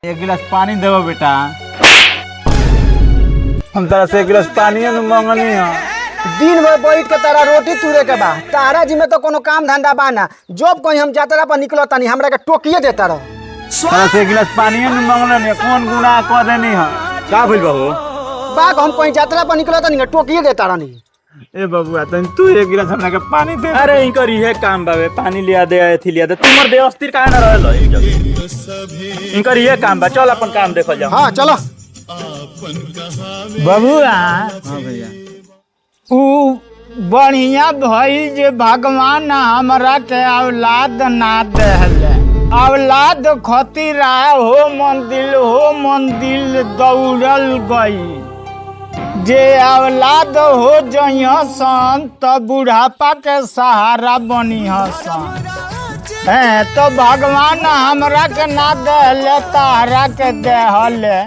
एक गिलास पानी देवो बेटा। हम तारा से एक गिलास पानी मांगनी है। दिन भर बैठ के तारा रोटी तुरे के बा। तारा जी में तो कोनो काम धंधा बाना। जब कहीं हम यात्रा पर निकलो तनी हमरा के टोकिए देता रहो। तारा से एक गिलास पानी मांगनी कौन गुनाह कर देनी है? का भइल बाबू? बाग हम कहीं यात्रा पर निकलो तनी टोकिए देता रहनी। ए बबुआ तनी तू एक गिलास हमरा के पानी दे। अरे इनकर इहे काम बाबे, पानी लिया दे एथी लिया दे। तुमर दे अस्थिर काहे न रहल ई जगह? इनकर इहे काम बा। चल अपन काम देखल जा। हां चलो बबुआ। हां भैया। ऊ बढ़िया भइल जे भगवान हमरा के औलाद ना देहले। औलाद खातिर हो मंदिर दौड़ल गई। जे औलाद हो जइया सन त बुढ़ापा के सहारा बनी सन। है तो भगवान हमरा के ना देहले तारा के देहले।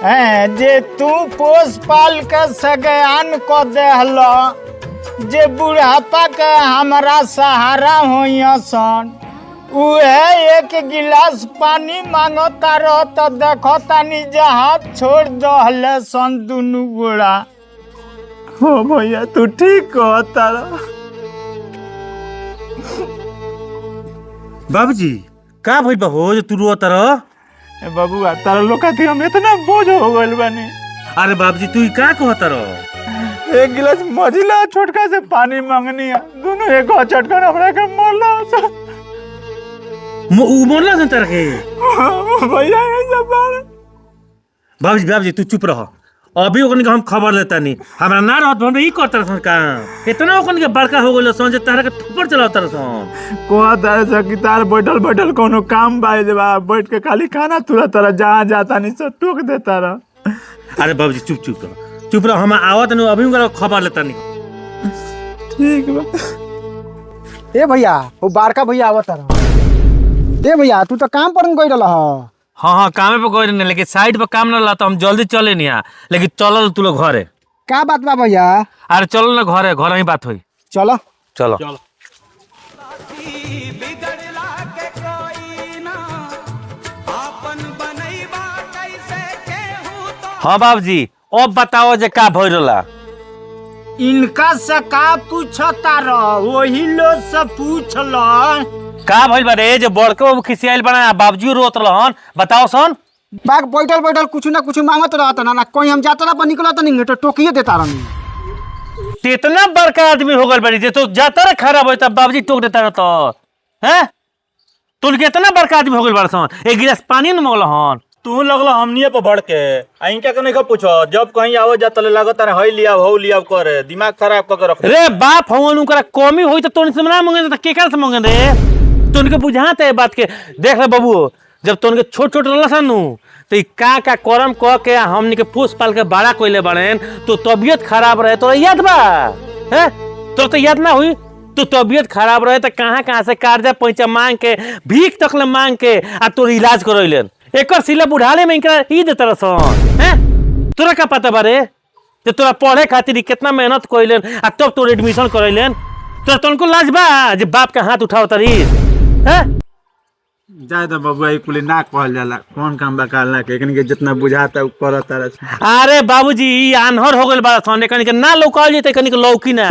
है जे तू पोस पाल के सगयान को देहलो, जे बुढ़ापा के हमरा सहारा होइया सन, उहे एक गिलास पानी मांगो तारो तो देखो तानी जहाँ छोड़ दहले सन दुनू गोड़ा। हो भैया तू ठीक कह तारा। बाबूजी का भइल बा हो जे तू रोत रह? ए बबुआ तारा लोग खातिर हम इतना बोझ हो गइल बानी। अरे बाबूजी तू ई का कहत रह? एक गिलास मझिला छोटका से पानी मांगनी है। दोनों एक चटकन हमरा के मोरला ऊ मोरला सन तारा के? भैया ये सब बाबूजी तू चुप रह। अभी ओकनी के हम खबर लेता नहीं। हमरा ना रहत हम ई करत रहन का। इतना ओकनी के बड़का हो गेल सन जे तारा के थप्पड़ चलावत रहन। कोहा तारे से कि तार बैठल कोनो काम बाई जे बा बैठ के खाली खाना तुरा तारा जहाँ जाता नहीं सब टोक देता रह। अरे बाबूजी चुप रह। हम आवत नहीं अभी उनका खबर लेता नहीं। ठीक बा। ए भैया वो बारका भैया आवत रहो। ए भैया तू तो काम पर गई रहल ह। हाँ कामे पे गए नहीं, लेकिन साइड पे काम ना ला तो हम जल्दी चले नहीं आ। लेकिन चल तू लोग घरे। का बात बा भैया? अरे चलो ना घर ही बात हुई। चलो चलो। हाँ बाबूजी अब बताओ जे का भइल रहला। इनका से का पूछता रह, वही लोग से पूछ लो। का भइल बा रे जे बड़के बाबू खिसियाइल बना बाबूजी रोत रहन? बताओ सन। बाग बैठल कुछ ना कुछ मांगत रहता ना कोई हम यात्रा पर निकलो तनी तो टोकिए देता रहनी। इतना बड़का आदमी हो गल बड़ी जे तो यात्रा खराब होई तब बाबूजी टोक देता रह। तो हैं तुल के इतना बड़का आदमी हो गल बड़ सन, एक गिलास पानी न मंगल हन। तू लगलो हमनिए पे बढ़ के इनका के नहीं पूछो। जब कहीं आवो जात लागत है हई लिया हो लिया करे दिमाग खराब क के रख। रे बाप हमन उनकरा कमी होई त तोन से ना मंगे त के कर से मंगे रे? तोन के बुझाते है बात के। देख ले बाबू जब तोन के छोट रहला नु तो ई का करम क के हमनी के पोस पाल के बड़ा कोइले बड़ेन तो तबीयत खराब रहे तो याद बा? हैं तो याद ना हुई? तो तबीयत खराब रहे तो कहां से कर्जा पैसा मांग के भीख तक ले मांग के आ तोर इलाज करैलन। एकर सिला बुढ़ाले में इनका ई देत रसन। हैं तोरा का पता बारे जे तोरा पढ़े खातिर कितना मेहनत कइलन आ तब तोर एडमिशन करैलन? तोरा तनको लाज बा जे बाप का हाथ उठाओ तरी? हैं जाय तो बबुआ कुली ना कहल जाला। कौन काम बा कालना के एकनी के जितना बुझाता उ करत तारा। अरे बाबूजी ई आन्हर हो गइल बा सन। एकनी के ना लौकाल जेते, एकनी के लौकी ना।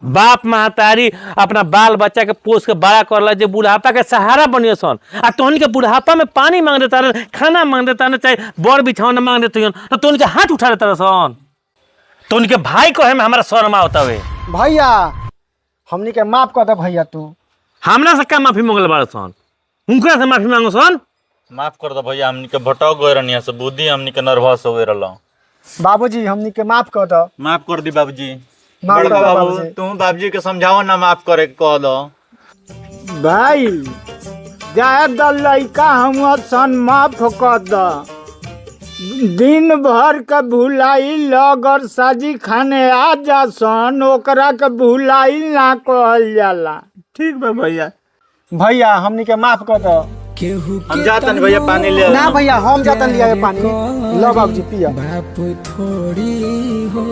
बाप महतारी अपना बाल बच्चा के पोस के बड़ा करला जे बुढ़ापा के सहारा बनियो सन। आ तोहनी के बुढ़ापा में पानी मांग देता रहे, खाना मांग देता रहे, चाहे बड़ बिछौना मांग देते तो तोहनी के हाथ उठा देता सन। तोहनी के भाई कहे में हमारा शर्म आवत हवे। भैया हमनी के माफ कर दे भैया। तू हमरा से का माफी मांगल बाड़ सन? उनकरा से माफी मांगो सन। माफ कर दो भैया हमनी के भटक गए रहनी से बुद्धि हमनी के नर्वस हो गए रहलो। बाबूजी हमनी के माफ कर दो। माफ कर दी बाबूजी। माफ कर दो बाबू बाबूजी। तुम बाबूजी के समझाओ ना माफ करे के कह दो। भाई जाए द लइका हम सन माफ कर द। दिन भर के भुलाई अगर साजी खाने आ जा सन ओकरा के भुलाई ना कहल जाला। ठीक बा भैया। भैया हमनी के माफ कर दो। हम जातन भैया पानी ले। ना भैया हम जातन लिया पानी। लो बाबूजी पिया। बाप थोड़ी हो